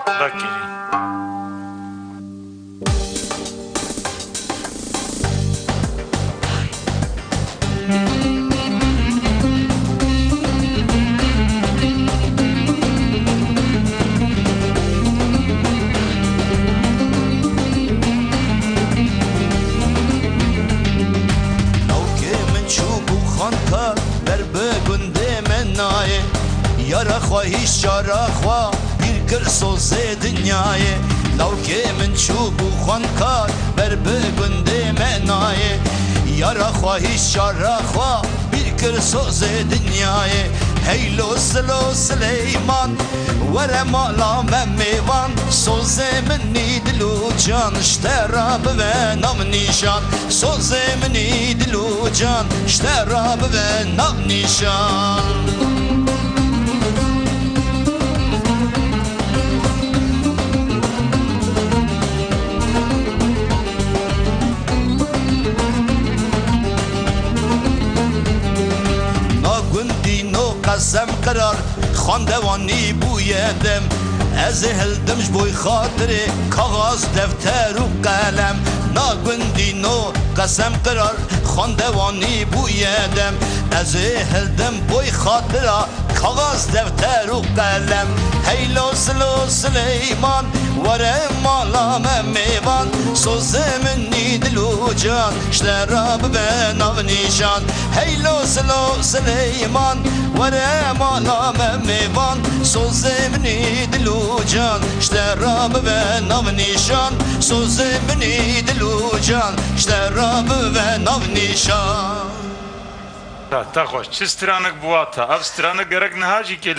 بکری یارا خواهیش جارا خوا بیر کر سوزه دنیای لوکه من چوب و خوانکار بر بگنده منای یارا خواهیش جارا خوا بیر کر سوزه دنیای هیلو سلو سلیمان ور مالا میوان سوزه منی دلو جان اشترا به نام نیشان سوزه منی دلو جان اشترا به نام نیشان قسم قرار خواندوانی بویدم از هلدمش بوی خاطر کاغذ دفتر و قلم ناگوندی نو قسم قرار خواندوانی بویدم از هلدم بوی خاطر کاغذ دفتر و قلم هیلو سلو سلیمان وره مالا میوان سوزه منی دلو جان اشترا به نام نیشان هیلو سلو سلیمان وره مالا میوان سوزه منی دلو جان اشترا به نام نیشان سوزه منی دلو جان اشترا به نام نیشان تا خوش چه سترانک بواتا اف سترانک گرک نهاجی که